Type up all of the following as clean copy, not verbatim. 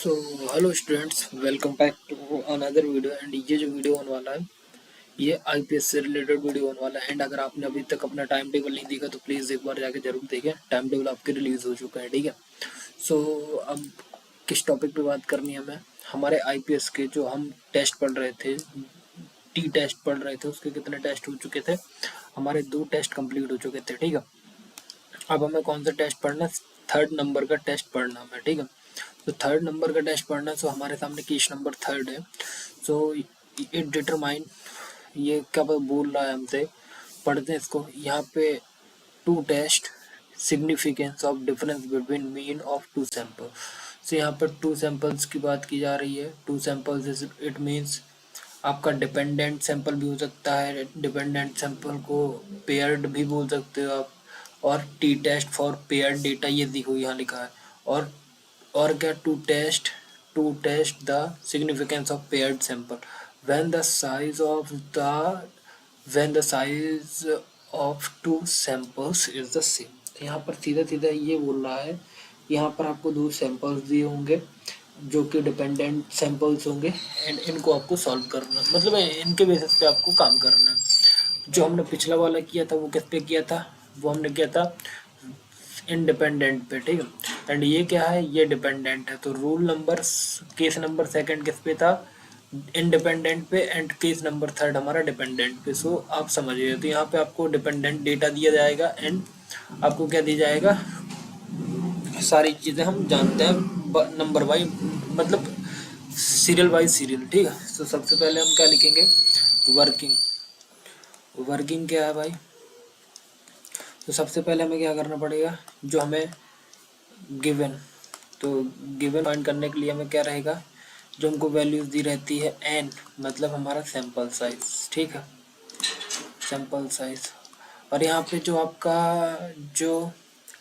So hello students, welcome back to another video. And ये जो video होने वाला है ये आईपीएस से रिलेटेड वीडियो होने वाला है। एंड अगर आपने अभी तक अपना टाइम टेबल नहीं देखा तो प्लीज़ एक बार जाके जरूर देखें। टाइम टेबल आपके रिलीज हो चुका है, ठीक है। सो अब किस टॉपिक पे बात करनी है हमें? हमारे आईपीएस के जो हम टेस्ट पढ़ रहे थे, टी टेस्ट पढ़ रहे थे, उसके कितने टेस्ट हो चुके थे? हमारे 2 टेस्ट कंप्लीट हो चुके थे, ठीक है। अब हमें कौन सा टेस्ट पढ़ना है? थर्ड नंबर का टेस्ट पढ़ना है, ठीक है। तो थर्ड नंबर का टेस्ट पढ़ना है। सो हमारे सामने केस नंबर थर्ड है। सो इट डिटरमाइन, ये क्या बोल रहा है हमसे, पढ़ते हैं इसको। यहाँ पे to test significance of difference between mean of two sample. So यहाँ पर टू सैंपल्स की बात की जा रही है। टू सैंपल्स इट मीन्स आपका डिपेंडेंट सैंपल भी हो सकता है, डिपेंडेंट सैंपल को पेयर्ड भी बोल सकते हो आप। और T test for paired data, ये देखो यहाँ लिखा है। और क्या, to test the significance of paired sample when the size of the when the size of two samples is the same. तो यहाँ पर सीधा सीधा ये बोल रहा है, यहाँ पर आपको दो सैंपल्स दिए होंगे जो कि डिपेंडेंट सैंपल्स होंगे। एंड इनको आपको सॉल्व करना, मतलब इनके बेसिस पे आपको काम करना है। जो हमने पिछला वाला किया था वो किस पे किया था? वो हमने किया था इंडिपेंडेंट पे, ठीक है। एंड ये क्या है? ये डिपेंडेंट है। तो rule number, case number second किस पे था? इंडिपेंडेंट पे। एंड केस नंबर थर्ड हमारा डिपेंडेंट पे। सो आप समझिए, तो यहाँ पे आपको डिपेंडेंट डेटा दिया जाएगा एंड आपको क्या दिया जाएगा? सारी चीज़ें हम जानते हैं नंबर वाइज, मतलब सीरियल वाइज सीरियल, ठीक है। तो सबसे पहले हम क्या लिखेंगे? वर्किंग। वर्किंग क्या है भाई? तो सबसे पहले हमें क्या करना पड़ेगा? जो हमें गिवन, तो गिवन फाइंड करने के लिए हमें क्या रहेगा? जो हमको वैल्यूज दी रहती है एन, मतलब हमारा सैंपल साइज, ठीक है, सैंपल साइज। और यहाँ पे जो आपका, जो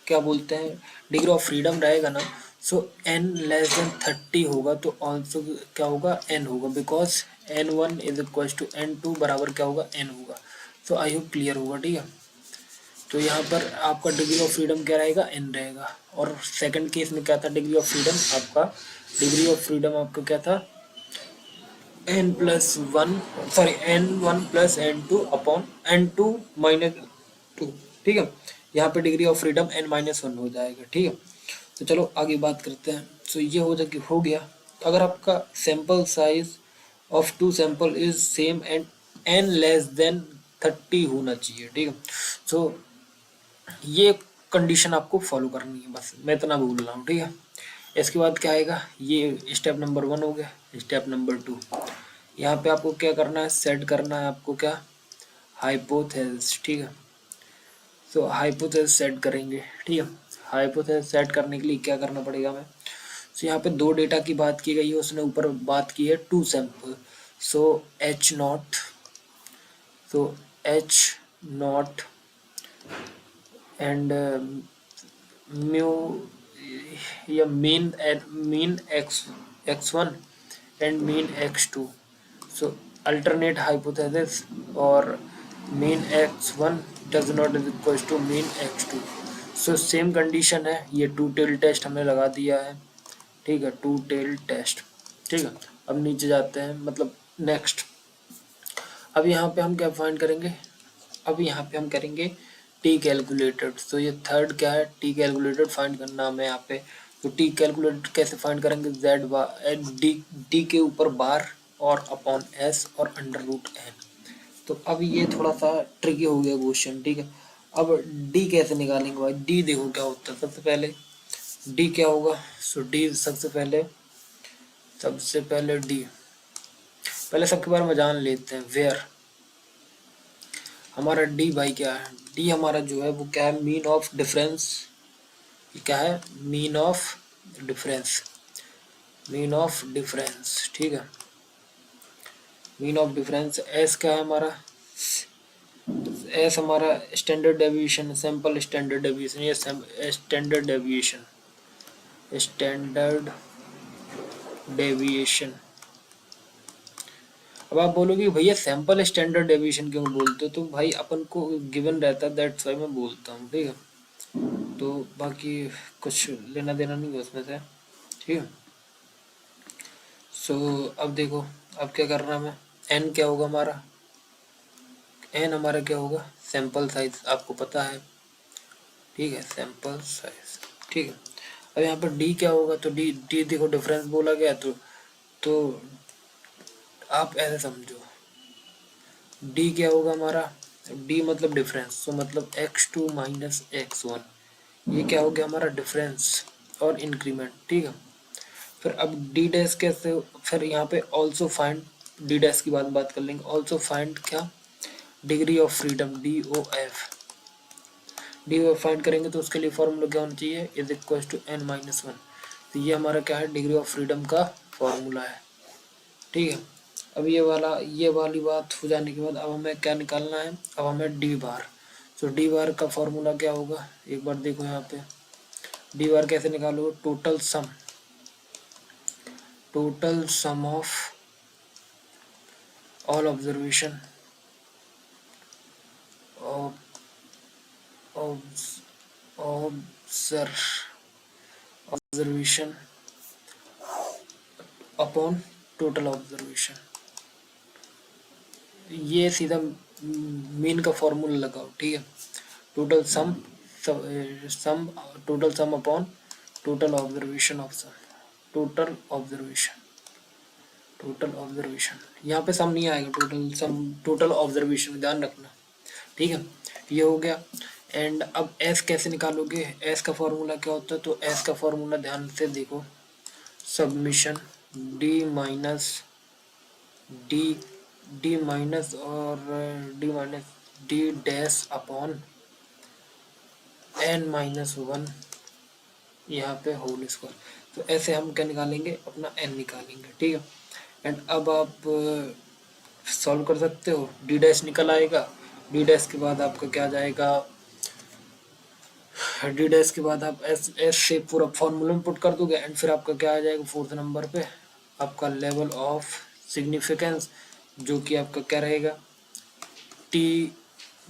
क्या बोलते हैं, डिग्री ऑफ फ्रीडम रहेगा ना, सो एन लेस देन 30 होगा तो ऑल्सो क्या होगा? एन होगा, because N1 is equal to N2 बराबर क्या होगा? एन होगा। सो आई होप क्लियर होगा, ठीक है। तो यहाँ पर आपका डिग्री ऑफ फ्रीडम क्या रहेगा? एन रहेगा। और सेकंड केस में क्या था? डिग्री ऑफ फ्रीडम आपका, डिग्री ऑफ फ्रीडम आपका क्या था? n+1, sorry N1 plus N2 upon N2 minus 2, ठीक है। यहाँ पे डिग्री ऑफ फ्रीडम n-1 हो जाएगा, ठीक है। तो चलो आगे बात करते हैं। तो ये हो गया। अगर आपका sample size of two sample is same and n less than 30 होना चाहिए, ठीक है। सो ये कंडीशन आपको फॉलो करनी है, बस मैं इतना बोल रहा हूँ, ठीक है। इसके बाद क्या आएगा? ये स्टेप नंबर 1 हो गया। स्टेप नंबर 2, यहाँ पे आपको क्या करना है? सेट करना है आपको क्या? हाइपोथेसिस, ठीक है। तो हाइपोथेसिस सेट करेंगे, ठीक है। हाइपोथेसिस सेट करने के लिए क्या करना पड़ेगा हमें? तो यहाँ पे दो डेटा की बात की गई है, उसने ऊपर बात की है टू सैंपल। सो H0, तो H0 एंड म्यू, या mean x1 and mean x2। So alternate hypothesis, और mean x1 does not is equal to mean x2। So same condition है, ये टू टेल टेस्ट हमने लगा दिया है, ठीक है, टू टेल टेस्ट, ठीक है। अब नीचे जाते हैं, मतलब नेक्स्ट। अब यहाँ पे हम क्या फाइंड करेंगे? अब यहाँ पे हम करेंगे टी कैलकुलेटेड। तो ये थर्ड क्या है? टी कैलकुलेटेड फाइंड करना हमें यहाँ पे। तो टी कैलकुलेटेड कैसे फाइंड करेंगे? जेड बार डी के ऊपर बार और अपॉन एस और अंडर रूट एन। तो अब ये थोड़ा सा ट्रिकी हो गया क्वेश्चन, ठीक है। अब डी कैसे निकालेंगे भाई? डी देखो क्या होता है। सबसे पहले डी क्या होगा? सो डी सबसे पहले डी, पहले सबके बारे में जान लेते हैं। वेयर हमारा डी भाई क्या है? डी हमारा जो है वो क्या है? Mean of difference. क्या है? Mean of difference, mean of difference, ठीक है। Mean of difference. एस क्या है हमारा? एस हमारा standard deviation, sample standard deviation, ये स्टैंडर्ड डेविएशन, स्टैंडर्ड डेविएशन। अब आप बोलोगे भैया सैंपल स्टैंडर्ड डेविएशन क्यों बोलते हो? तो भाई अपन को गिवन रहता है, दैट्स वाई मैं बोलता हूँ, ठीक है। तो बाकी कुछ लेना देना नहीं है उसमें से, ठीक है। सो अब देखो, अब क्या करना है, एन क्या होगा हमारा, एन हमारा क्या होगा, सैंपल साइज आपको पता है, ठीक है, सैंपल साइज, ठीक है। अब यहाँ पर डी क्या होगा, तो डी डी देखो डिफरेंस बोला गया, तो आप ऐसे समझो, डी क्या होगा हमारा, डी मतलब डिफरेंस, तो मतलब x2 माइनस x1, ये क्या हो गया हमारा डिफरेंस और इंक्रीमेंट, ठीक है। फिर अब डी डैश कैसे, फिर यहाँ पे ऑल्सो फाइंड, डी डैश की बात कर लेंगे, ऑल्सो फाइंड क्या, degree of freedom, D O F find करेंगे तो उसके लिए फॉर्मूला क्या होना चाहिए, is equal to n minus one, तो ये हमारा क्या है, डिग्री ऑफ फ्रीडम का फॉर्मूला है, ठीक है। अब ये वाली बात हो जाने के बाद अब हमें क्या निकालना है, अब हमें डी बार, तो डी बार का फॉर्मूला क्या होगा, एक बार देखो यहाँ पे, डी बार कैसे निकालोगे, total sum of all observation observation upon total observation, ये सीधा मीन का फॉर्मूला लगाओ, ठीक है। Total sum sum total sum upon total observation of sum, total observation यहाँ पे सम नहीं आएगा, टोटल सम टोटल ऑब्जर्वेशन, ध्यान रखना, ठीक है। ये हो गया। एंड अब एस कैसे निकालोगे, एस का फॉर्मूला क्या होता है, तो एस का फॉर्मूला ध्यान से देखो, submission D minus D D minus और D dash upon N minus one, यहाँ पे होल स्क्वायर, तो ऐसे हम क्या निकालेंगे, अपना एन निकालेंगे, ठीक है। एंड अब आप सॉल्व कर सकते हो, डी डैश निकल आएगा, डी डैश के बाद आपका क्या आ जाएगा, डी डैश के बाद आप एस एस से पूरा फॉर्मूला में पुट कर दोगे, एंड फिर आपका क्या आ जाएगा, फोर्थ नंबर पे आपका लेवल ऑफ सिग्निफिकेंस, जो कि आपका क्या रहेगा, टी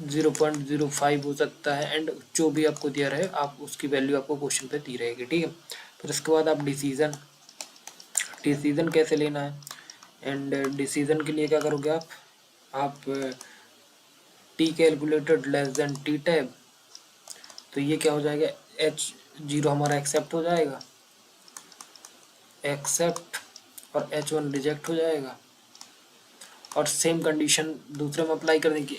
0.05 हो सकता है, एंड जो भी आपको दिया रहे आप उसकी वैल्यू आपको क्वेश्चन पे दी रहेगी, ठीक है। फिर इसके बाद आप डिसीजन कैसे लेना है, एंड डिसीजन के लिए क्या करोगे आप T calculated less than T tab, तो ये क्या हो जाएगा, H0 हमारा एक्सेप्ट हो जाएगा, और H1 रिजेक्ट हो जाएगा, और सेम कंडीशन दूसरे में अप्लाई कर देंगे,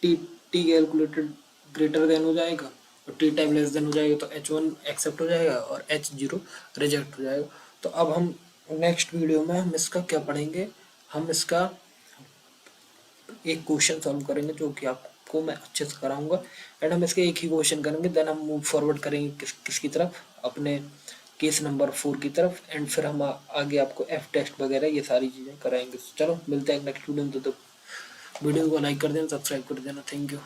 T T calculated greater than हो जाएगा और टी टाइम लेस देन हो जाएगा, तो H1 एक्सेप्ट हो जाएगा और H0 रिजेक्ट हो जाएगा। तो अब हम नेक्स्ट वीडियो में हम इसका क्या पढ़ेंगे, हम इसका एक क्वेश्चन सॉल्व करेंगे जो कि आपको मैं अच्छे से कराऊंगा, एंड हम इसके एक ही क्वेश्चन करेंगे, देन हम मूव फॉरवर्ड करेंगे किसकी तरफ, अपने केस नंबर 4 की तरफ, एंड फिर हम आगे आपको एफ टेस्ट वगैरह ये सारी चीज़ें कराएंगे। चलो मिलते हैं नेक्स्ट वीडियो में, तो वीडियो को लाइक कर देना, सब्सक्राइब कर देना, थैंक यू।